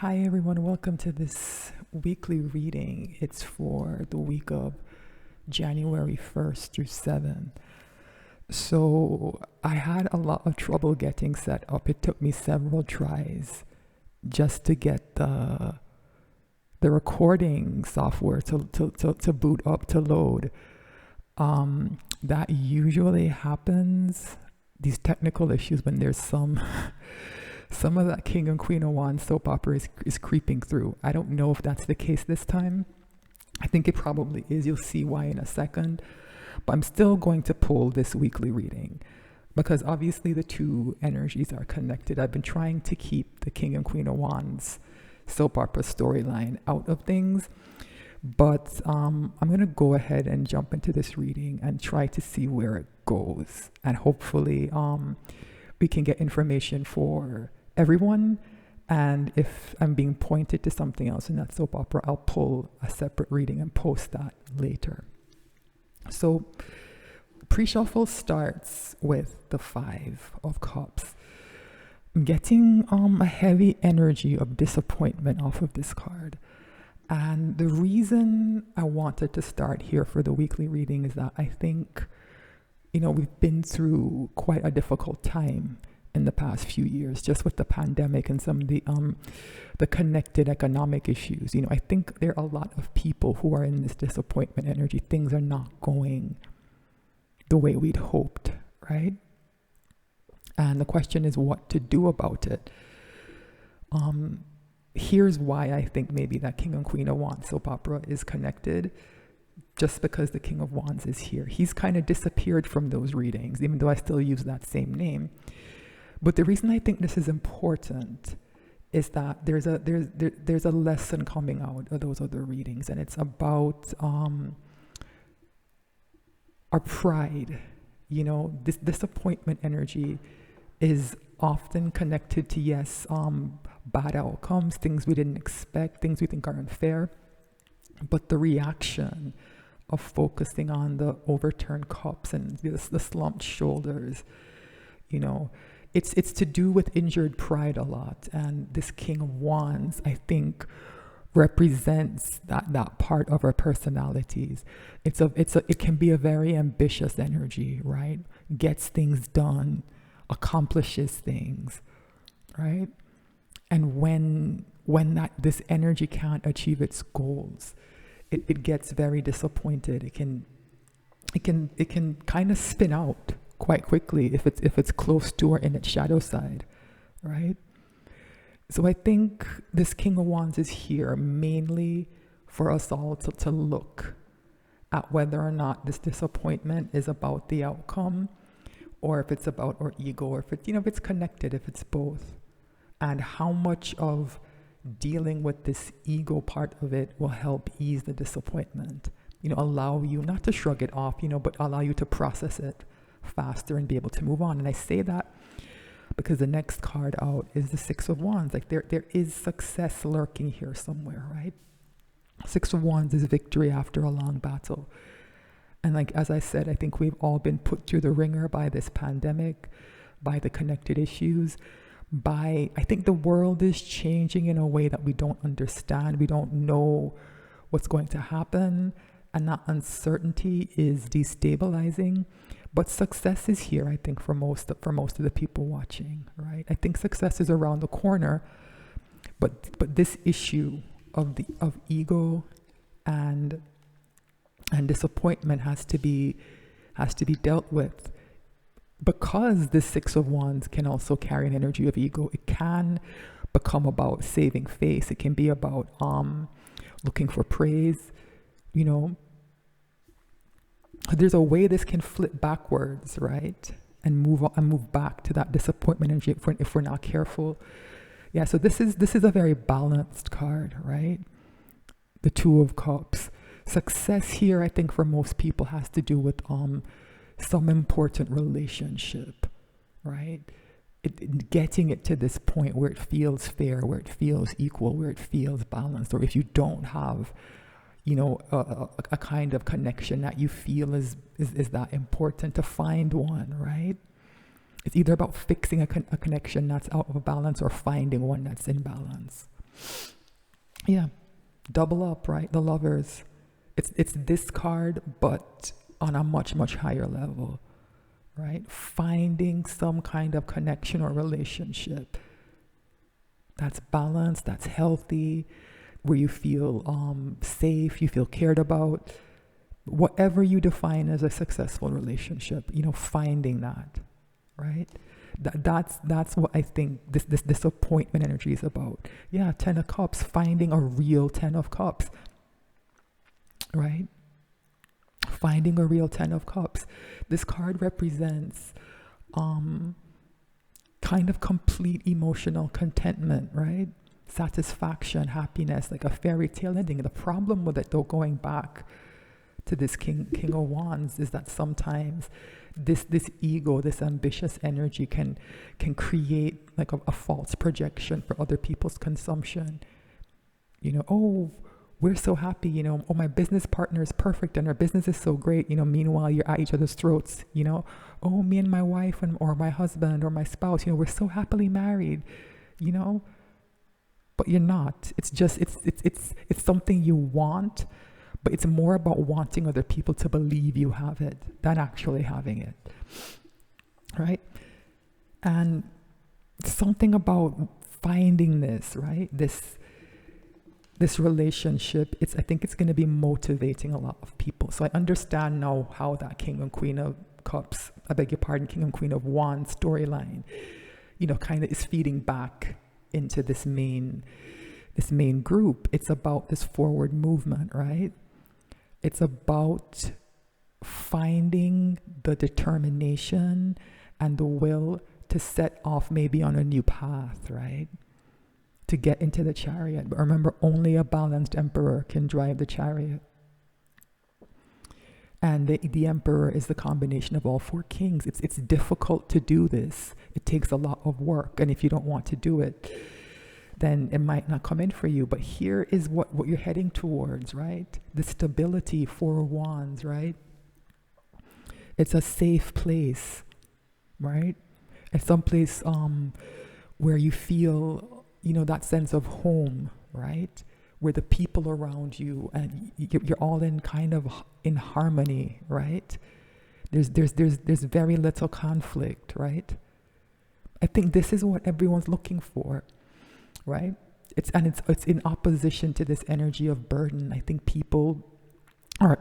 Hi, everyone. Welcome to this weekly reading. It's for the week of January 1st through 7th. So I had a lot of trouble getting set up. It took me several tries just to get the recording software to boot up, to load. That usually happens, these technical issues, when there's some of that King and Queen of Wands soap opera is creeping through. I don't know if that's the case this time. I think it probably is. You'll see why in a second. But I'm still going to pull this weekly reading because obviously the two energies are connected. I've been trying to keep the King and Queen of Wands soap opera storyline out of things. But I'm going to go ahead and jump into this reading and try to see where it goes. And hopefully we can get information for everyone. And if I'm being pointed to something else in that soap opera, I'll pull a separate reading and post that later. So pre-shuffle starts with the Five of Cups. I'm getting a heavy energy of disappointment off of this card. And the reason I wanted to start here for the weekly reading is that I think, we've been through quite a difficult time in the past few years, just with the pandemic and some of the connected economic issues. I think there are a lot of people who are in this disappointment energy. Things are not going the way we'd hoped, right? And the question is what to do about it. Here's why I think maybe that King and Queen of Wands soap opera is connected. Just because the King of Wands is here. He's kind of disappeared from those readings, even though I still use that same name. But the reason I think this is important is that there's a lesson coming out of those other readings, and it's about our pride. This disappointment energy is often connected to, yes, bad outcomes, things we didn't expect, things we think are unfair. But the reaction of focusing on the overturned cups and the slumped shoulders, it's to do with injured pride a lot. And this King of Wands, I think, represents that part of our personalities. It can be a very ambitious energy, right? Gets things done, accomplishes things, right? And when this energy can't achieve its goals, it gets very disappointed. It can kind of spin out quite quickly if it's close to or in its shadow side, right? So I think this King of Wands is here mainly for us all to look at whether or not this disappointment is about the outcome, or if it's about our ego, or if it's connected, if it's both, and how much of dealing with this ego part of it will help ease the disappointment, allow you not to shrug it off, but allow you to process it faster and be able to move on. And I say that because the next card out is the Six of Wands. Like there is success lurking here somewhere, right? Six of Wands is victory after a long battle. And like, as I said, I think we've all been put through the ringer by this pandemic, by the connected issues, I think the world is changing in a way that we don't understand. We don't know what's going to happen, and that uncertainty is destabilizing. But success is here, I think, for most of the people watching, right? I think success is around the corner, but this issue of ego and disappointment has to be dealt with. Because the Six of Wands can also carry an energy of ego, it can become about saving face. It can be about looking for praise. There's a way this can flip backwards, right, and move back to that disappointment energy if we're not careful. Yeah. So this is a very balanced card, right? The Two of Cups. Success here, I think, for most people has to do with some important relationship, right? Getting it to this point where it feels fair, where it feels equal, where it feels balanced. Or if you don't have, a kind of connection that you feel is that important, to find one, right? It's either about fixing a connection that's out of balance or finding one that's in balance. Yeah, double up, right? The Lovers. It's this card, but on a much, much higher level, right? Finding some kind of connection or relationship that's balanced, that's healthy, where you feel safe, you feel cared about. Whatever you define as a successful relationship, finding that, right? That's what I think this appointment energy is about. Yeah, 10 of Cups, finding a real 10 of Cups, right? Finding a real 10 of Cups. This card represents kind of complete emotional contentment, right? Satisfaction, happiness, like a fairy tale ending. The problem with it, though, going back to this King of Wands, is that sometimes this ego, this ambitious energy can create like a false projection for other people's consumption. Oh, we're so happy, oh, my business partner is perfect and our business is so great, meanwhile you're at each other's throats, oh, me and my wife or my husband or my spouse, we're so happily married, but you're not. It's just, it's something you want, but it's more about wanting other people to believe you have it than actually having it, right? And something about finding this, right? This relationship, I think it's going to be motivating a lot of people. So I understand now how that King and Queen of Cups, I beg your pardon, King and Queen of Wands storyline, kind of is feeding back into this main group. It's about this forward movement, right? It's about finding the determination and the will to set off maybe on a new path, right? To get into the chariot. But remember, only a balanced emperor can drive the chariot. And the emperor is the combination of all four kings. It's difficult to do this. It takes a lot of work. And if you don't want to do it, then it might not come in for you. But here is what you're heading towards, right? The stability, 4 of Wands, right? It's a safe place, right? It's some place where you feel, that sense of home, right? Where the people around you and you're all in kind of in harmony, right? There's very little conflict, right? I think this is what everyone's looking for, right? It's in opposition to this energy of burden. I think people I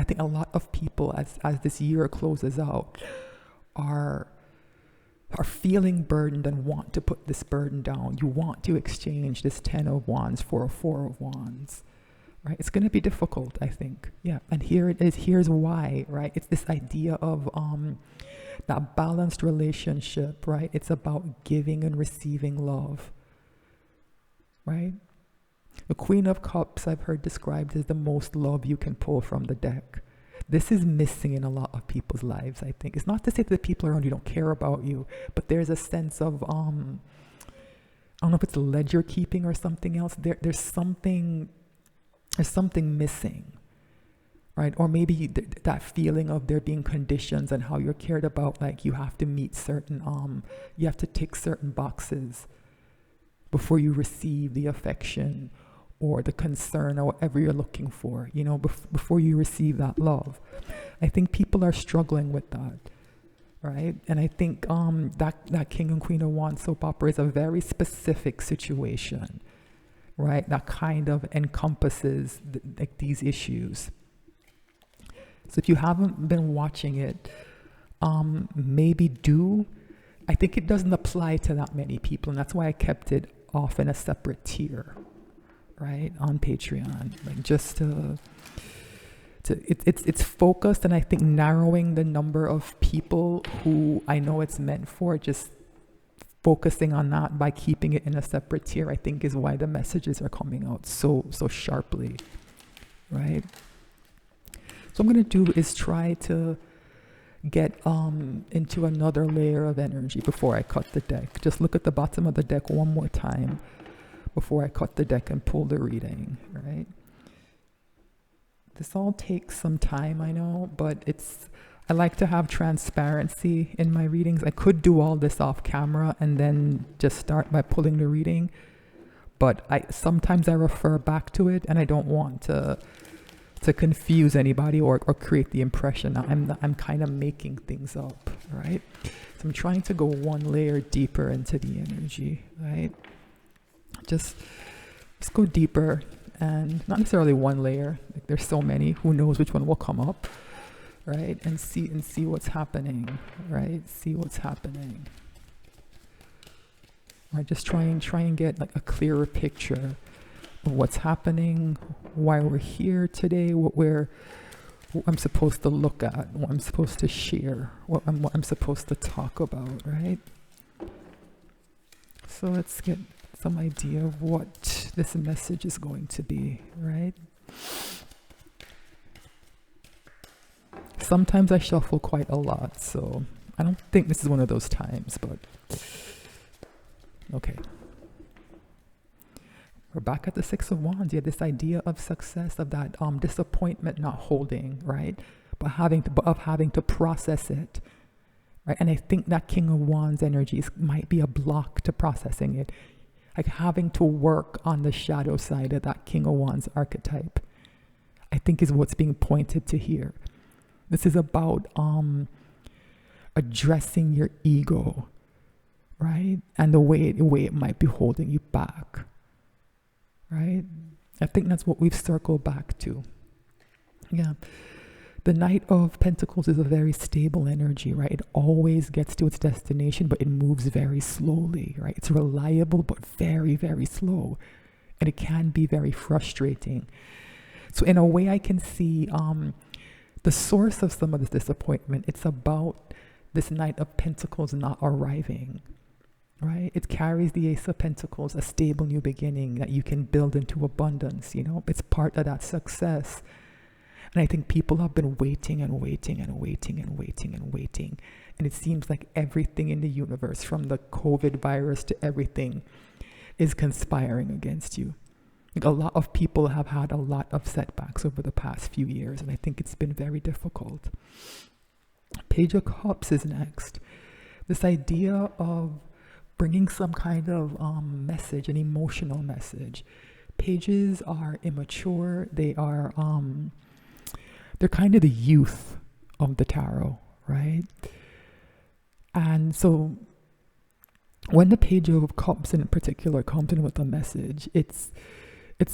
think a lot of people as this year closes out are feeling burdened and want to put this burden down. You want to exchange this 10 of Wands for a 4 of Wands, right? It's going to be difficult, I think. Yeah, and here it is. Here's why, right? It's this idea of that balanced relationship, right? It's about giving and receiving love, right? The Queen of Cups I've heard described as the most love you can pull from the deck. This is missing in a lot of people's lives, I think. It's not to say that the people around you don't care about you, but there's a sense of, I don't know if it's ledger keeping or something else. There's something missing, right? Or maybe that feeling of there being conditions and how you're cared about, like you have to meet certain, you have to tick certain boxes before you receive the affection or the concern or whatever you're looking for, before you receive that love. I think people are struggling with that, right? And I think that King and Queen of Wands soap opera is a very specific situation, right? That kind of encompasses like these issues. So if you haven't been watching it, maybe do. I think it doesn't apply to that many people, and that's why I kept it off in a separate tier, right, on Patreon, like just it's focused, and I think narrowing the number of people who I know it's meant for, just focusing on that by keeping it in a separate tier, I think is why the messages are coming out so sharply, right? So what I'm going to do is try to get into another layer of energy before I cut the deck. Just look at the bottom of the deck one more time before I cut the deck and pull the reading, right? This all takes some time, I know, but I like to have transparency in my readings. I could do all this off camera and then just start by pulling the reading, but sometimes I refer back to it, and I don't want to confuse anybody or create the impression that I'm kind of making things up, right? So I'm trying to go one layer deeper into the energy, right? Just go deeper, and not necessarily one layer. Like, there's so many. Who knows which one will come up, right? And see what's happening, right? See what's happening. Right, just try and get like a clearer picture of what's happening, why we're here today, what I'm supposed to look at, what I'm supposed to share, what I'm supposed to talk about, right? So let's get some idea of what this message is going to be, right? Sometimes I shuffle quite a lot, so I don't think this is one of those times, but okay. We're back at the Six of Wands. Yeah, this idea of success, of that disappointment not holding, right? But having to process it, right? And I think that King of Wands energies might be a block to processing it, like having to work on the shadow side of that King of Wands archetype, I think is what's being pointed to here. This is about addressing your ego, right? And the way it might be holding you back, right? I think that's what we've circled back to. Yeah. The Knight of Pentacles is a very stable energy, right? It always gets to its destination, but it moves very slowly, right? It's reliable, but very, very slow. And it can be very frustrating. So in a way, I can see the source of some of this disappointment. It's about this Knight of Pentacles not arriving, right? It carries the Ace of Pentacles, a stable new beginning that you can build into abundance, you know? It's part of that success. And I think people have been waiting and waiting and waiting and waiting and waiting. And it seems like everything in the universe, from the COVID virus to everything, is conspiring against you. Like, a lot of people have had a lot of setbacks over the past few years, and I think it's been very difficult. Page of Cups is next. This idea of bringing some kind of message, an emotional message. Pages are immature. They're kind of the youth of the tarot, right? And so when the Page of Cups in particular comes in with a message, it's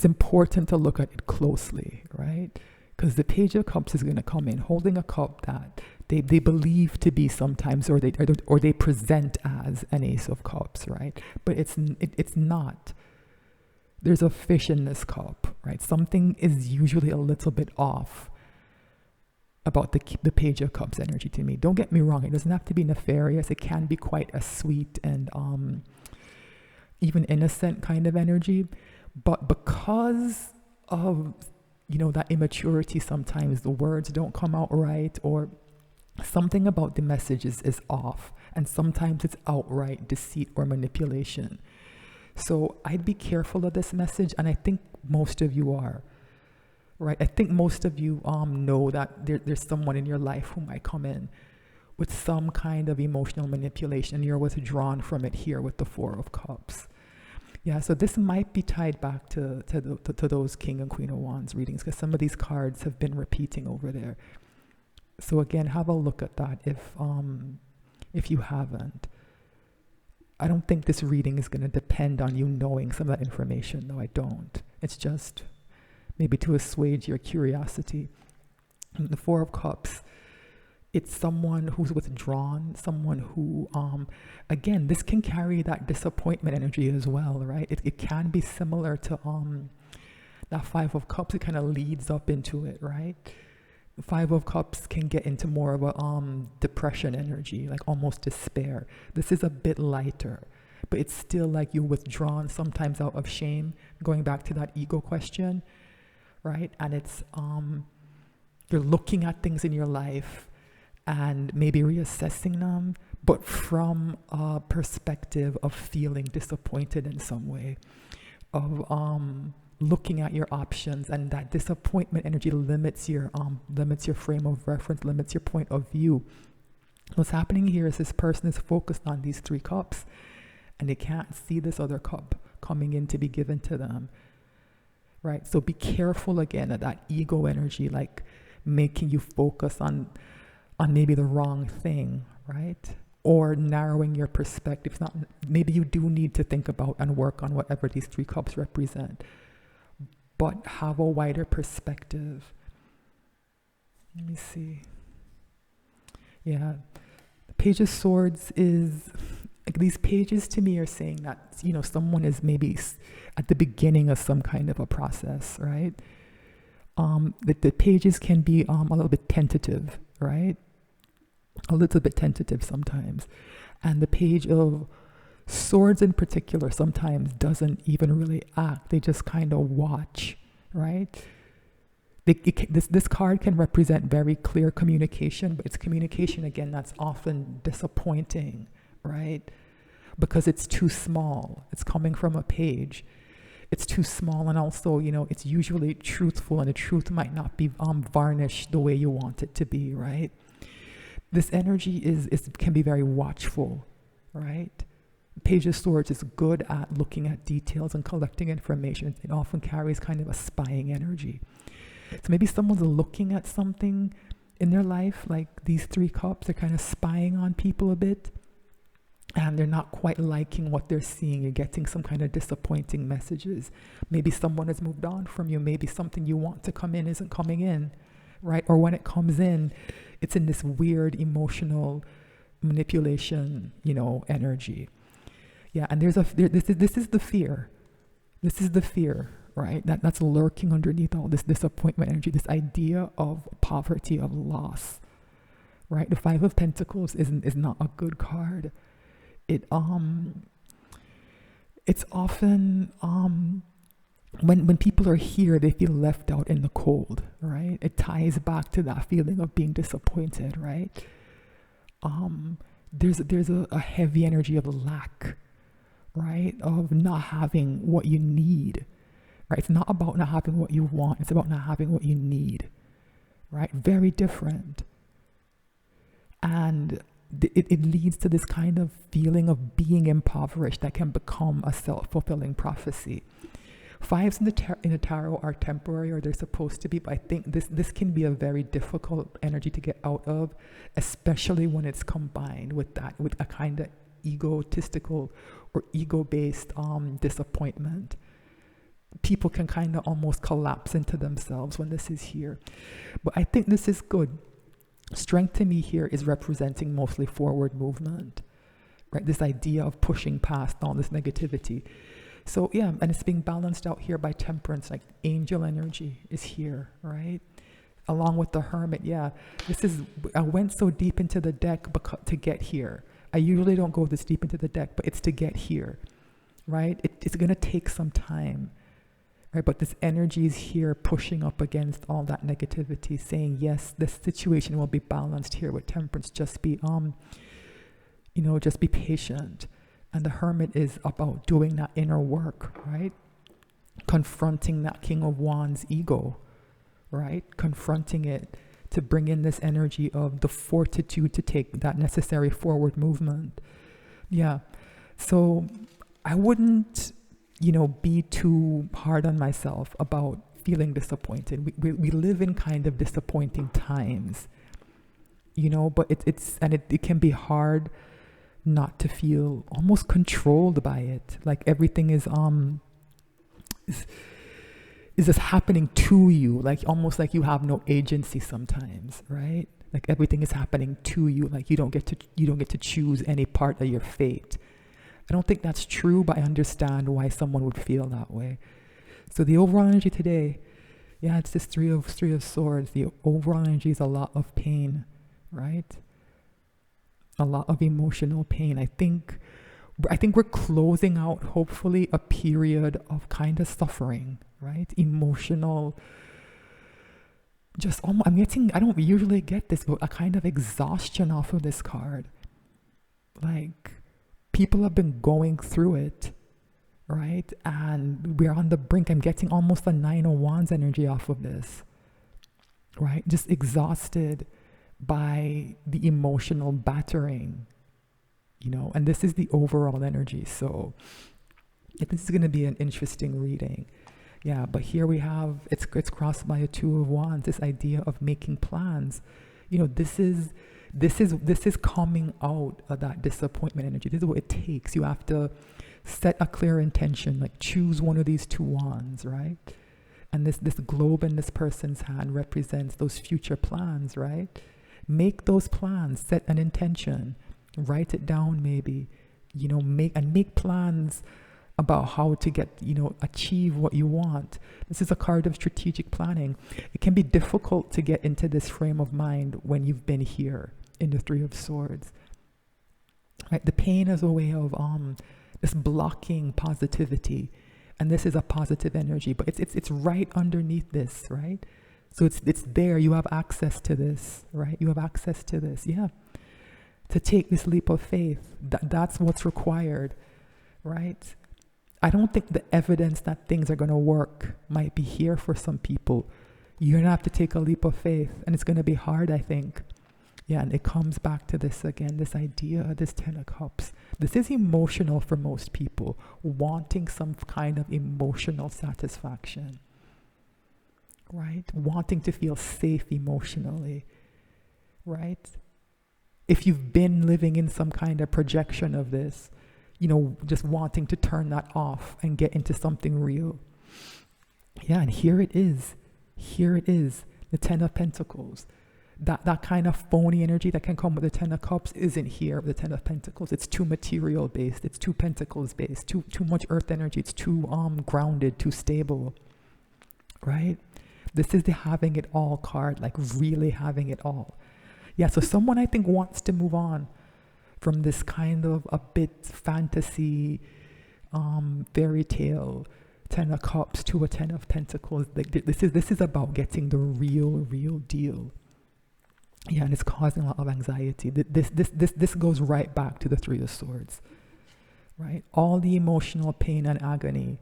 important to look at it closely, right? Because the Page of Cups is going to come in holding a cup that they believe to be sometimes, or they present as an Ace of Cups, right? But it's not. There's a fish in this cup, right? Something is usually a little bit off about the Page of Cups energy to me. Don't get me wrong, it doesn't have to be nefarious. It can be quite a sweet and even innocent kind of energy. But because of, that immaturity, sometimes the words don't come out right, or something about the message is off. And sometimes it's outright deceit or manipulation. So I'd be careful of this message, and I think most of you are. Right, I think most of you know that there's someone in your life who might come in with some kind of emotional manipulation, and you're withdrawn from it here with the Four of Cups. Yeah, so this might be tied back to those King and Queen of Wands readings, because some of these cards have been repeating over there. So again, have a look at that if you haven't. I don't think this reading is going to depend on you knowing some of that information. No, I don't. It's just maybe to assuage your curiosity. And the Four of Cups, it's someone who's withdrawn, someone who, again, this can carry that disappointment energy as well, right? It can be similar to that Five of Cups. It kind of leads up into it, right? The Five of Cups can get into more of a depression energy, like almost despair. This is a bit lighter, but it's still like you're withdrawn, sometimes out of shame, going back to that ego question. Right? And it's, you're looking at things in your life and maybe reassessing them, but from a perspective of feeling disappointed in some way, of looking at your options, and that disappointment energy limits your frame of reference, limits your point of view. What's happening here is this person is focused on these three cups, and they can't see this other cup coming in to be given to them, right? So be careful again of that ego energy, like making you focus on maybe the wrong thing, right? Or narrowing your perspective. Not, maybe you do need to think about and work on whatever these 3 cups represent, but have a wider perspective. Let me see. Yeah, the Page of Swords is, like, these pages to me are saying that, you know, someone is maybe at the beginning of some kind of a process, right? The pages can be a little bit tentative, right? A little bit tentative sometimes. And the Page of Swords in particular sometimes doesn't even really act. They just kind of watch, right? This card can represent very clear communication, but it's communication, again, that's often disappointing, right? Because it's too small. It's coming from a page. It's too small, and also, you know, it's usually truthful, and the truth might not be varnished the way you want it to be, right? This energy can be very watchful, right? Page of Swords is good at looking at details and collecting information. It often carries kind of a spying energy. So maybe someone's looking at something in their life, like these 3 cups, they're kind of spying on people a bit, and they're not quite liking what they're seeing. You're getting some kind of disappointing messages. Maybe someone has moved on from you. Maybe something you want to come in isn't coming in, right? Or when it comes in, it's in this weird emotional manipulation, you know, energy. Yeah, and this is the fear. This is the fear, right? That's lurking underneath all this disappointment energy, this idea of poverty, of loss, right? The 5 of Pentacles is not a good card. It's often when people are here, they feel left out in the cold, right? It ties back to that feeling of being disappointed, right? There's a heavy energy of lack, right? Of not having what you need, right? It's not about not having what you want. It's about not having what you need, right? Very different. And it leads to this kind of feeling of being impoverished that can become a self-fulfilling prophecy. 5s in the tarot are temporary, or they're supposed to be, but I think this can be a very difficult energy to get out of, especially when it's combined with a kind of egotistical or ego-based disappointment. People can kind of almost collapse into themselves when this is here. But I think this is good. Strength to me here is representing mostly forward movement, right? This idea of pushing past all this negativity. So yeah, and it's being balanced out here by Temperance, like angel energy is here, right? Along with the Hermit, yeah. I went so deep into the deck to get here. I usually don't go this deep into the deck, but it's to get here, right? It's going to take some time, right? But this energy is here pushing up against all that negativity, saying, yes, this situation will be balanced here with Temperance. Just be, just be patient. And the Hermit is about doing that inner work, right? Confronting that King of Wands ego, right? Confronting it to bring in this energy of the fortitude to take that necessary forward movement. Yeah. So I wouldn't, be too hard on myself about feeling disappointed. We live in kind of disappointing times, but it can be hard not to feel almost controlled by it. Like everything is just happening to you, like almost like you have no agency sometimes, right? Like everything is happening to you, like you don't get to choose any part of your fate. I don't think that's true, but I understand why someone would feel that way. So the overall energy today, yeah, it's this three of Swords. The overall energy is a lot of pain, right? A lot of emotional pain. I think we're closing out, hopefully, a period of kind of suffering, right? Emotional, I don't usually get this, but a kind of exhaustion off of this card. Like, people have been going through it, right? And we're on the brink. I'm getting almost a 9 of Wands energy off of this, right? Just exhausted by the emotional battering, and this is the overall energy. So This is going to be an interesting reading. Yeah, but here we have, it's crossed by a Two of Wands, this idea of making plans. This is coming out of that disappointment energy. This is what it takes. You have to set a clear intention, like choose one of these two wands, right? And this globe in this person's hand represents those future plans, right? Make those plans, set an intention, write it down maybe, make plans about how to get, achieve what you want. This is a card of strategic planning. It can be difficult to get into this frame of mind when you've been here in the Three of Swords. Right? The pain is a way of this blocking positivity. And this is a positive energy, but it's right underneath this, right? So it's there. You have access to this, right? You have access to this, yeah. To take this leap of faith, that's what's required, right? I don't think the evidence that things are going to work might be here for some people. You're going to have to take a leap of faith, and it's going to be hard, I think. Yeah, and it comes back to this again, this idea, this Ten of Cups. This is emotional for most people, wanting some kind of emotional satisfaction, right? Wanting to feel safe emotionally, right? If you've been living in some kind of projection of this, just wanting to turn that off and get into something real. Yeah, and here it is. Here it is, the Ten of Pentacles. That kind of phony energy that can come with the Ten of Cups isn't here with the Ten of Pentacles. It's too material based. It's too Pentacles based. Too much earth energy. It's too grounded, too stable, right? This is the having it all card, like really having it all. Yeah, so someone I think wants to move on from this kind of a bit fantasy, fairy tale, Ten of Cups to a Ten of Pentacles. This is about getting the real deal. Yeah, and it's causing a lot of anxiety. This goes right back to the Three of Swords, right? All the emotional pain and agony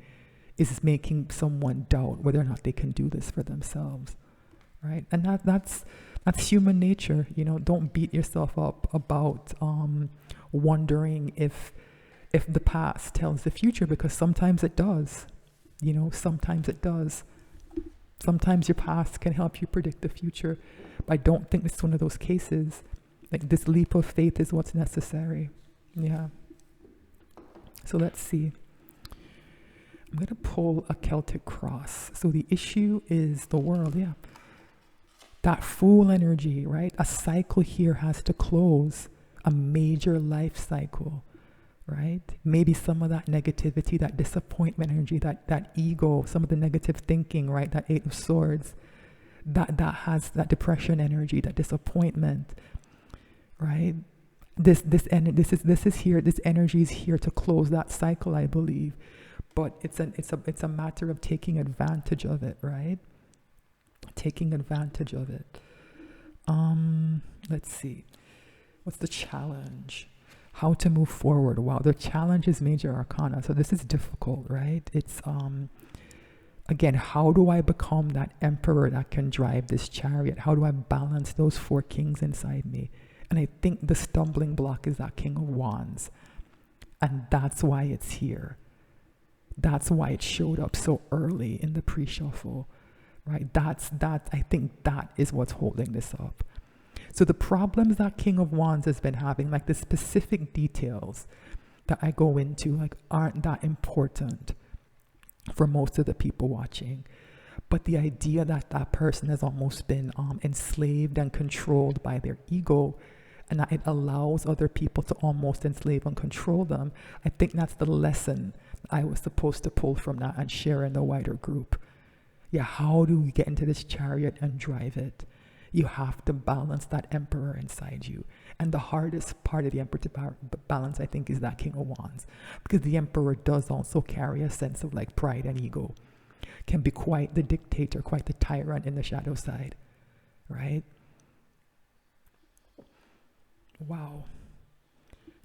is making someone doubt whether or not they can do this for themselves, right? And that's human nature. Don't beat yourself up about wondering if the past tells the future, because sometimes it does. Sometimes it does. Sometimes your past can help you predict the future. But I don't think it's one of those cases. Like, this leap of faith is what's necessary. Yeah. So let's see. I'm going to pull a Celtic cross. So the issue is the world. Yeah. That Fool energy, right? A cycle here has to close. A major life cycle, right? Maybe some of that negativity, that disappointment energy, that ego, some of the negative thinking, right? That Eight of Swords, that has that depression energy, that disappointment, right? This energy is here to close that cycle, I believe. But it's a matter of taking advantage of it, right? Taking advantage of it. Let's see. What's the challenge? How to move forward. Wow, the challenge is major arcana. So this is difficult, right? It's again, how do I become that emperor that can drive this chariot? How do I balance those four kings inside me? And I think the stumbling block is that King of Wands. And that's why it's here. That's why it showed up so early in the pre-shuffle, right? I think that is what's holding this up. So the problems that King of Wands has been having, like the specific details that I go into, like, aren't that important for most of the people watching. But the idea that that person has almost been enslaved and controlled by their ego, and that it allows other people to almost enslave and control them, I think that's the lesson I was supposed to pull from that and share in the wider group. Yeah, how do we get into this chariot and drive it? You have to balance that emperor inside you. And the hardest part of the emperor to balance, I think, is that King of Wands. Because the emperor does also carry a sense of like pride and ego. Can be quite the dictator, quite the tyrant in the shadow side. Right? Wow.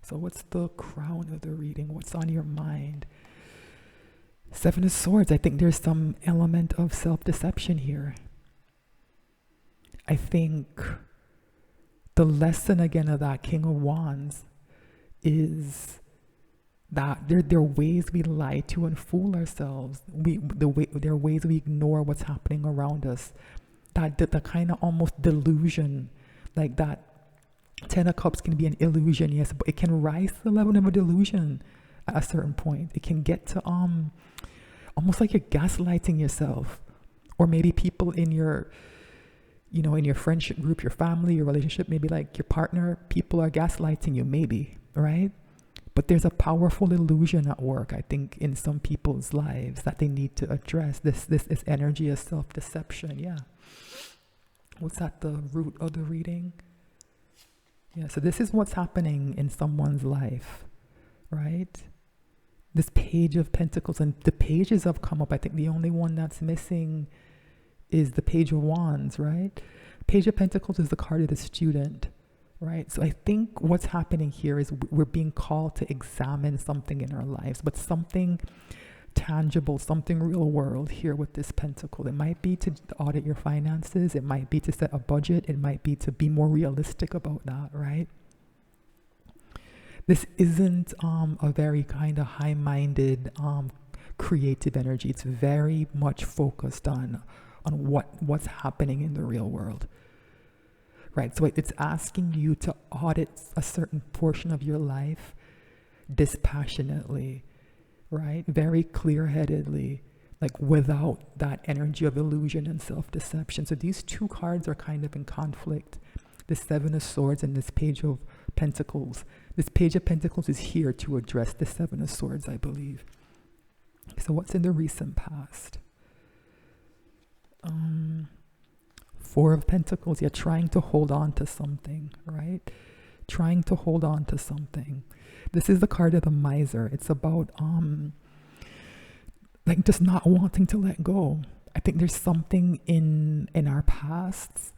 So what's the crown of the reading? What's on your mind? Seven of Swords. I think there's some element of self-deception here. I think the lesson again of that King of Wands is that there are ways we lie to and fool ourselves. There are ways we ignore what's happening around us. That the kind of almost delusion, like that 10 of Cups can be an illusion, yes, but it can rise to the level of a delusion at a certain point. It can get to almost like you're gaslighting yourself, or maybe people in your, in your friendship group, your family, your relationship, maybe like your partner, people are gaslighting you, maybe, right? But there's a powerful illusion at work, I think, in some people's lives that they need to address. This energy of self-deception, yeah. What's at the root of the reading? Yeah, so this is what's happening in someone's life, right? This Page of Pentacles, and the pages have come up. I think the only one that's missing is the Page of Wands, right? Page of Pentacles is the card of the student, right? So I think what's happening here is we're being called to examine something in our lives, but something tangible, something real world here with this pentacle. It might be to audit your finances. It might be to set a budget. It might be to be more realistic about that, right? This isn't a very kind of high-minded, creative energy. It's very much focused on what's happening in the real world, right? So it's asking you to audit a certain portion of your life dispassionately, right? Very clear-headedly, like without that energy of illusion and self-deception. So these two cards are kind of in conflict. The Seven of Swords and this Page of Pentacles. This Page of Pentacles is here to address the Seven of Swords, I believe. So what's in the recent past? Four of Pentacles. You're trying to hold on to something, right? Trying to hold on to something. This is the card of the Miser. It's about like just not wanting to let go. I think there's something in our pasts,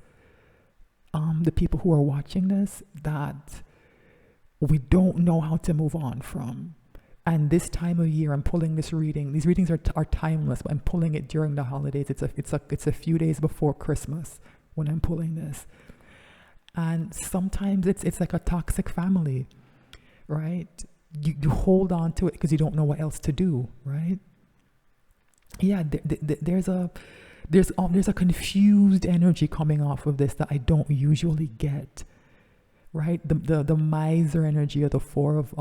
the people who are watching this, that we don't know how to move on from. And this time of year, I'm pulling this reading. These readings are timeless, but I'm pulling it during the holidays. It's a few days before Christmas when I'm pulling this. And sometimes it's like a toxic family, right? You hold on to it because you don't know what else to do, right? Yeah, there's a confused energy coming off of this that I don't usually get, right? The Miser energy or the Four of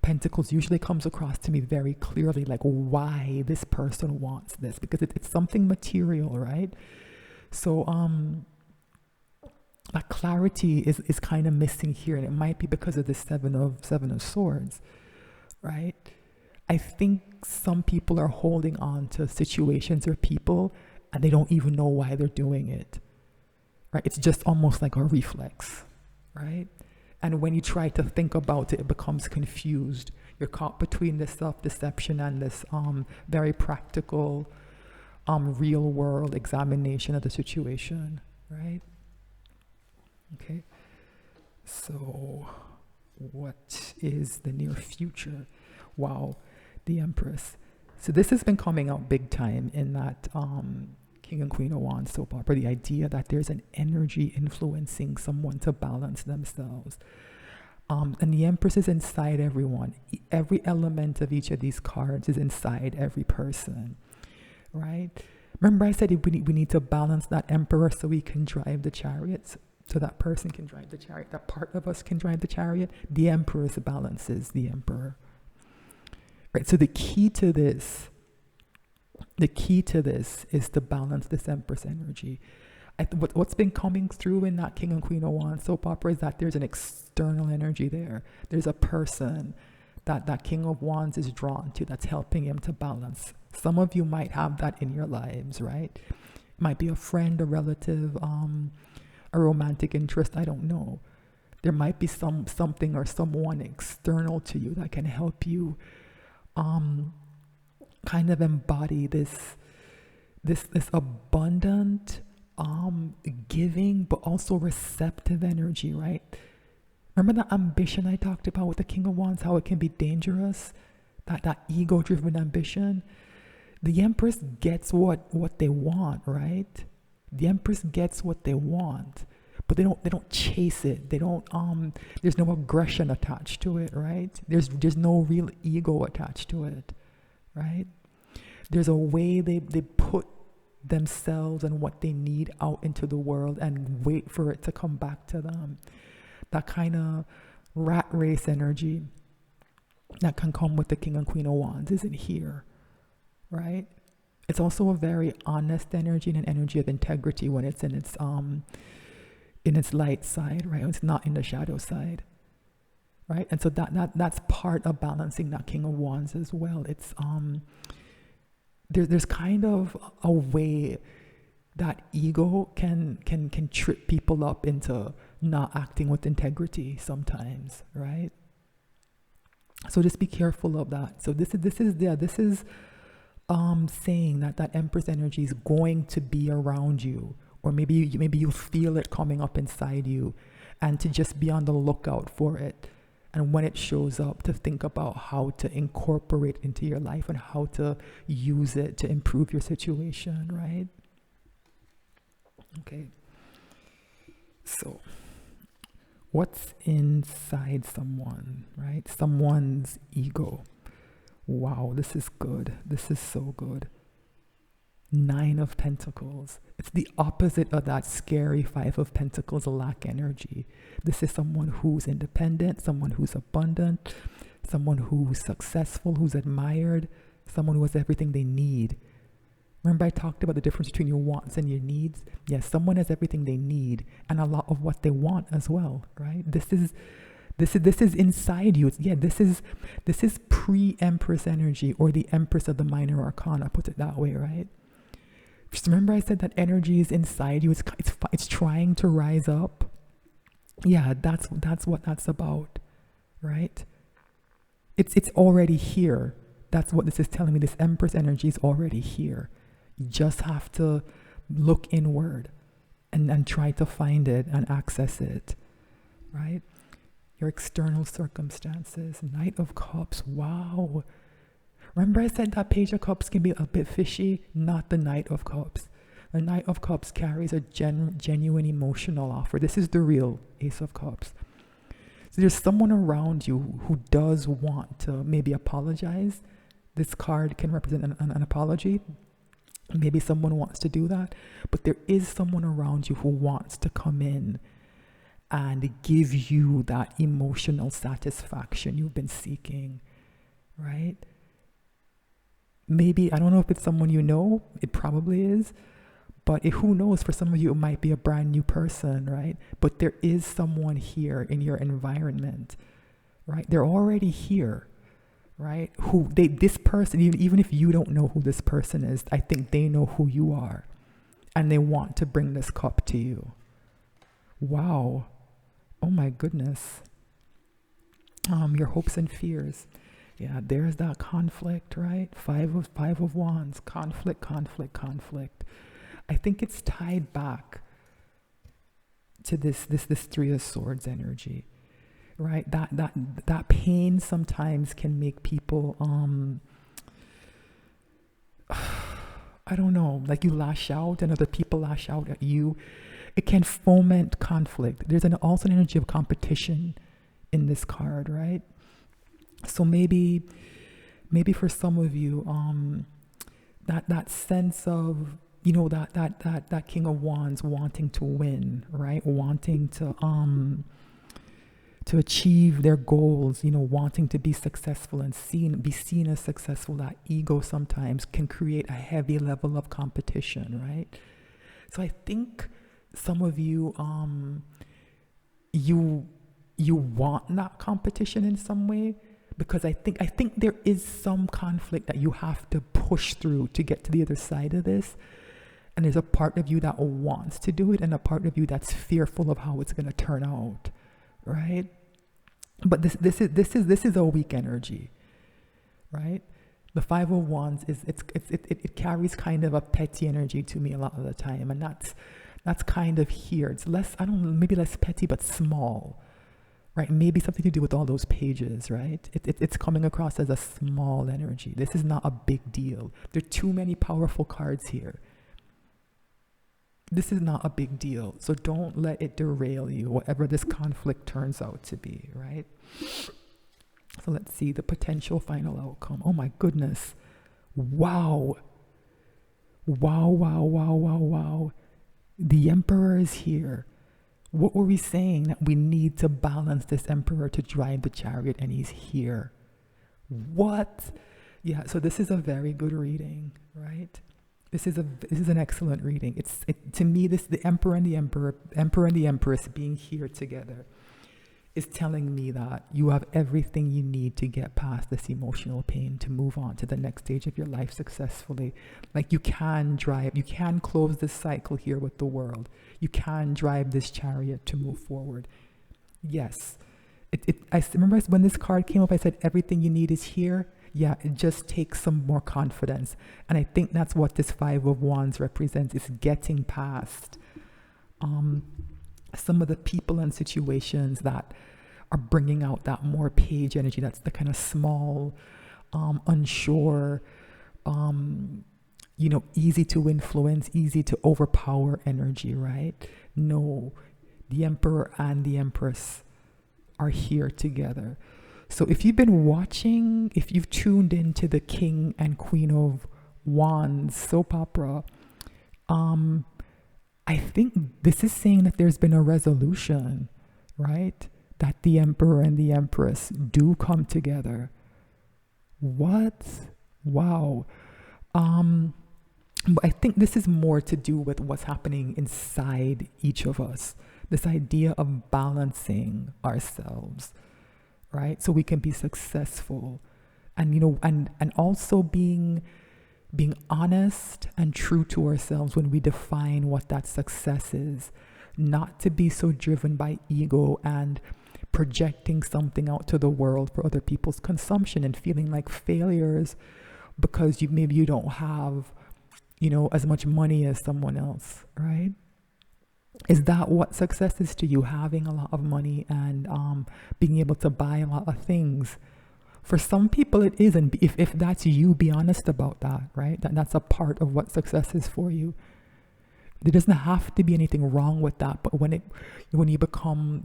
Pentacles usually comes across to me very clearly, like why this person wants this, because it's something material, right? So that clarity is kind of missing here, and it might be because of the Seven of Swords, right? I think some people are holding on to situations or people and they don't even know why they're doing it, right? It's just almost like a reflex, right? And when you try to think about it, it becomes confused. You're caught between this self-deception and this very practical, real world examination of the situation, right? Okay. So what is the near future? Wow. The Empress. So this has been coming out big time in that King and Queen of Wands soap opera, the idea that there's an energy influencing someone to balance themselves. And the Empress is inside everyone. Every element of each of these cards is inside every person, right? Remember I said we need to balance that Emperor so we can drive the chariots, so that person can drive the chariot, that part of us can drive the chariot. The Empress balances the Emperor. Right, so the key to this is to balance this Empress energy. What's been coming through in that King and Queen of Wands soap opera is that there's an external energy there. There's a person that King of Wands is drawn to that's helping him to balance. Some of you might have that in your lives, right? It might be a friend, a relative, a romantic interest, I don't know. There might be something or someone external to you that can help you kind of embody this abundant, giving, but also receptive energy, right? Remember that ambition I talked about with the King of Wands, how it can be dangerous, that ego-driven ambition? The Empress gets what they want, right? The Empress gets what they want, but they don't chase it. They don't there's no aggression attached to it, right? There's no real ego attached to it, right? There's a way they put themselves and what they need out into the world and wait for it to come back to them. That kind of rat race energy that can come with the King and Queen of Wands isn't here, right? It's also a very honest energy and an energy of integrity when it's in its light side, right? It's not in the shadow side, right? And so that's part of balancing that King of Wands as well. It's there's kind of a way that ego can trip people up into not acting with integrity sometimes, right? So just be careful of that. So this is saying that Empress energy is going to be around you, or maybe you feel it coming up inside you, and to just be on the lookout for it. And when it shows up, to think about how to incorporate into your life and how to use it to improve your situation, right? Okay. So, what's inside someone, right? Someone's ego. Wow, this is good. This is so good. 9 of Pentacles. It's the opposite of that scary 5 of Pentacles lack energy. This is someone who's independent, someone who's abundant, someone who's successful, who's admired, someone who has everything they need. Remember I talked about the difference between your wants and your needs? Yes, someone has everything they need and a lot of what they want as well, right? This is inside you. This is pre-Empress energy, or the Empress of the Minor Arcana, put it that way, right? Just remember I said that energy is inside you. It's trying to rise up. Yeah, that's what that's about, right? It's already here. That's what this is telling me. This Empress energy is already here. You just have to look inward and try to find it and access it, right? Your external circumstances. Knight of Cups. Wow. Remember I said that Page of Cups can be a bit fishy? Not the Knight of Cups. The Knight of Cups carries a genuine emotional offer. This is the real Ace of Cups. So there's someone around you who does want to maybe apologize. This card can represent an apology. Maybe someone wants to do that. But there is someone around you who wants to come in and give you that emotional satisfaction you've been seeking, right? Maybe, I don't know if it's someone you know, it probably is, but who knows, for some of you it might be a brand new person, right? But there is someone here in your environment, right? They're already here, right? This person, even if you don't know who this person is, I think they know who you are, and they want to bring this cup to you. Wow. Oh my goodness. Your hopes and fears. Yeah, there's that conflict, right? Five of Wands, conflict. I think it's tied back to this 3 of Swords energy, right? That pain sometimes can make people, I don't know, like you lash out and other people lash out at you. It can foment conflict. There's also an energy of competition in this card, right? So maybe for some of you, that sense of, that King of Wands wanting to win, right? Wanting to achieve their goals, wanting to be successful and be seen as successful. That ego sometimes can create a heavy level of competition, right? So I think some of you, you want that competition in some way, because I think there is some conflict that you have to push through to get to the other side of this. And there's a part of you that wants to do it, and a part of you that's fearful of how it's going to turn out, right? But this is a weak energy, right? The 5 of Wands it carries kind of a petty energy to me a lot of the time, and that's kind of here. It's less, I don't know, maybe less petty, but small, right? Maybe something to do with all those pages, right? It's coming across as a small energy. This is not a big deal. There are too many powerful cards here. this is not a big deal. So don't let it derail you, whatever this conflict turns out to be, right? So let's see the potential final outcome. Oh my goodness. Wow. Wow, wow, wow, wow, wow. The Emperor is here. What were we saying? That we need to balance this Emperor to drive the chariot, and he's here. What? Yeah, so this is a very good reading, right? This is an excellent reading. To me, the Emperor and the Empress being here together is telling me that you have everything you need to get past this emotional pain, to move on to the next stage of your life successfully. Like you can close this cycle here with the world. You can drive this chariot to move forward. Yes. I remember when this card came up, I said, everything you need is here. Yeah, it just takes some more confidence. And I think that's what this Five of Wands represents, is getting past some of the people and situations that are bringing out that more page energy. That's the kind of small, unsure, easy to influence, easy to overpower energy, right? No, the Emperor and the Empress are here together. So if you've been watching, if you've tuned into the King and Queen of Wands soap opera, I think this is saying that there's been a resolution, right? That the Emperor and the Empress do come together. What? Wow. But I think this is more to do with what's happening inside each of us. This idea of balancing ourselves, right? So we can be successful. And, and also being honest and true to ourselves when we define what that success is. Not to be so driven by ego and projecting something out to the world for other people's consumption and feeling like failures because maybe you don't have, as much money as someone else, right? Is that what success is to you? Having a lot of money and being able to buy a lot of things? For some people it is, and if that's you, be honest about that, right? That's a part of what success is for you. There doesn't have to be anything wrong with that, but when you become,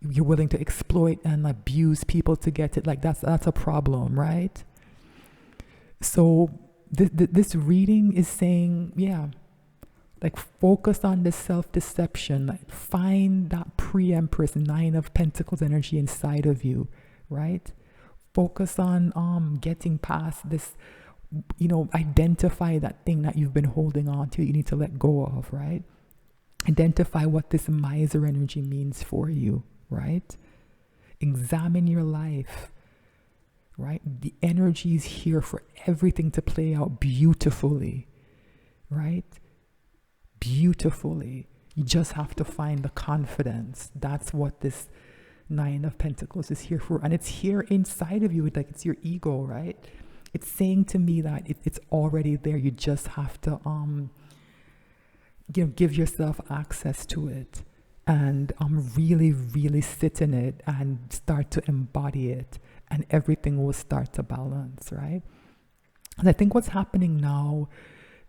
you're willing to exploit and abuse people to get it, like that's a problem, right? So this reading is saying, focus on the self-deception, find that pre-Empress Nine of Pentacles energy inside of you, right? Focus on getting past this, identify that thing that you've been holding on to, you need to let go of, right? Identify what this miser energy means for you, right? Examine your life, right? The energy is here for everything to play out beautifully, right? Beautifully. You just have to find the confidence. That's what this Nine of Pentacles is here for. And it's here inside of you. It's your ego, right? It's saying to me that it's already there. You just have to give yourself access to it and really, really sit in it and start to embody it, and everything will start to balance, right? And I think what's happening now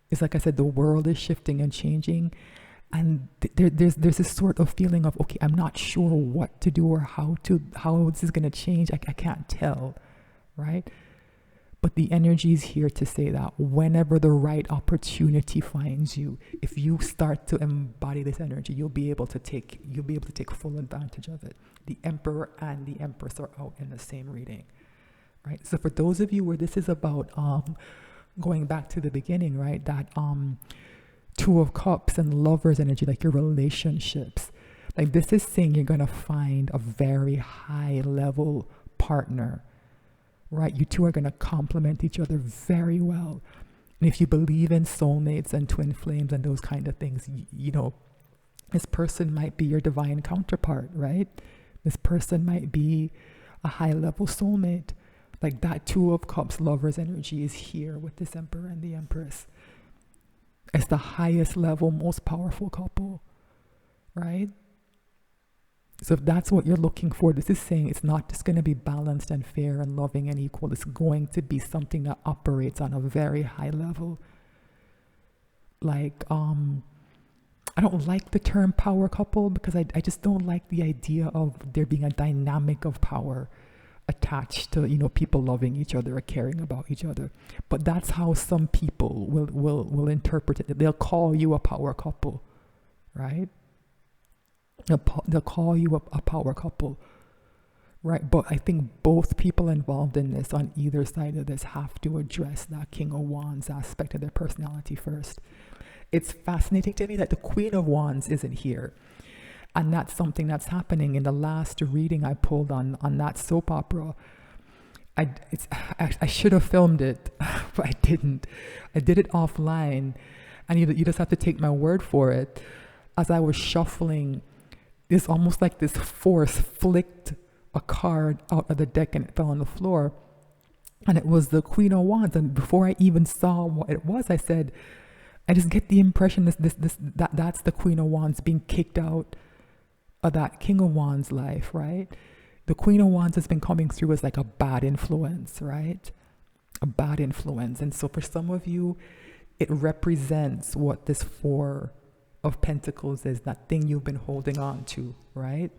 is, like I said, the world is shifting and changing, and there's this sort of feeling of, okay, I'm not sure what to do or how this is going to change. I can't tell, right? But the energy is here to say that whenever the right opportunity finds you, if you start to embody this energy, you'll be able to take full advantage of it. The Emperor and the Empress are out in the same reading, right? So for those of you where this is about going back to the beginning, right? That Two of Cups and Lovers energy, like your relationships, like this is saying you're gonna find a very high level partner, right? You two are going to complement each other very well. And if you believe in soulmates and twin flames and those kind of things, this person might be your divine counterpart, right? This person might be a high level soulmate. Like that Two of Cups Lovers energy is here with this Emperor and the Empress. It's the highest level, most powerful couple, right? So if that's what you're looking for, this is saying it's not just going to be balanced and fair and loving and equal. It's going to be something that operates on a very high level. Like I don't like the term power couple because I just don't like the idea of there being a dynamic of power attached to, people loving each other or caring about each other. But that's how some people will interpret it. They'll call you a power couple, right? They'll call you a power couple, right? But I think both people involved in this, on either side of this, have to address that King of Wands aspect of their personality first. It's fascinating to me that the Queen of Wands isn't here. And that's something that's happening. In the last reading I pulled on that soap opera, I should have filmed it, but I didn't. I did it offline, and you just have to take my word for it. As I was shuffling, it's almost like this force flicked a card out of the deck and it fell on the floor. And it was the Queen of Wands. And before I even saw what it was, I said, I just get the impression that's the Queen of Wands being kicked out of that King of Wands life, right? The Queen of Wands has been coming through as like a bad influence, right? A bad influence. And so for some of you, it represents what this Four of Pentacles is, that thing you've been holding on to, right?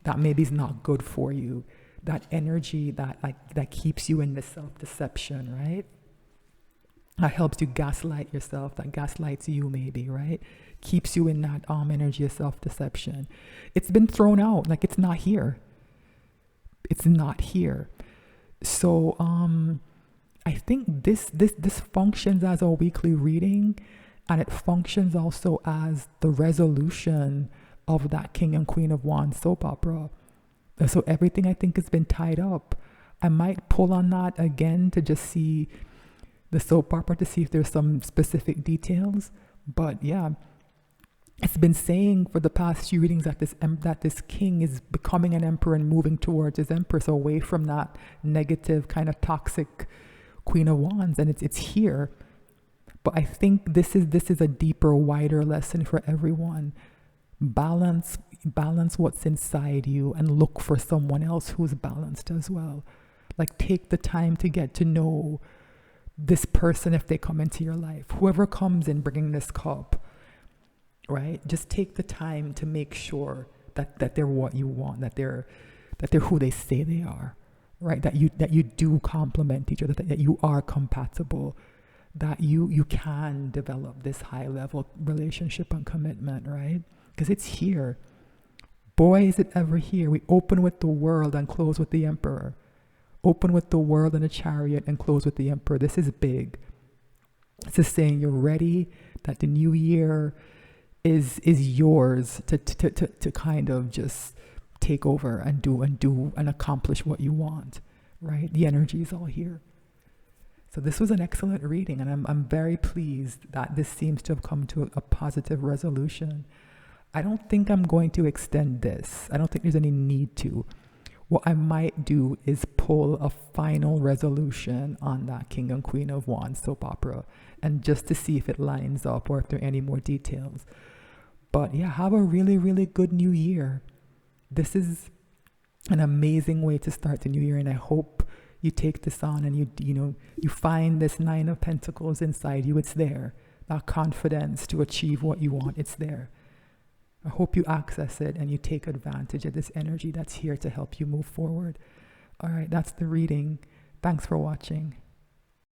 That maybe is not good for you. That energy that keeps you in the self-deception, right? That helps you gaslight yourself, that gaslights you maybe, right? Keeps you in that energy of self-deception. It's been thrown out, like it's not here. It's not here. So I think this functions as a weekly reading, and it functions also as the resolution of that King and Queen of Wands soap opera. So everything I think has been tied up. I might pull on that again to just see the soap opera, to see if there's some specific details. But yeah, it's been saying for the past few readings that this king is becoming an emperor and moving towards his empress, away from that negative kind of toxic Queen of Wands, and it's here. But I think this is a deeper, wider lesson for everyone. Balance what's inside you and look for someone else who's balanced as well. Like, take the time to get to know this person if they come into your life. Whoever comes in bringing this cup, right? Just take the time to make sure that they're what you want, that they're who they say they are, right? That you do complement each other, that you are compatible, that you can develop this high level relationship and commitment, right? Because it's here. Boy, is it ever here. We open with the World and close with the Emperor. Open with the World and the Chariot and close with the Emperor. This is big. It's just saying you're ready, that the new year is yours to kind of just take over and do and accomplish what you want, right? The energy is all here. So this was an excellent reading, and I'm very pleased that this seems to have come to a positive resolution. I don't think I'm going to extend this. I don't think there's any need to. What I might do is pull a final resolution on that King and Queen of Wands soap opera, and just to see if it lines up or if there are any more details. But yeah, have a really, really good new year. This is an amazing way to start the new year, and I hope you take this on and you find this Nine of Pentacles inside you. It's there. That confidence to achieve what you want, it's there. I hope you access it and you take advantage of this energy that's here to help you move forward. All right, that's the reading. Thanks for watching.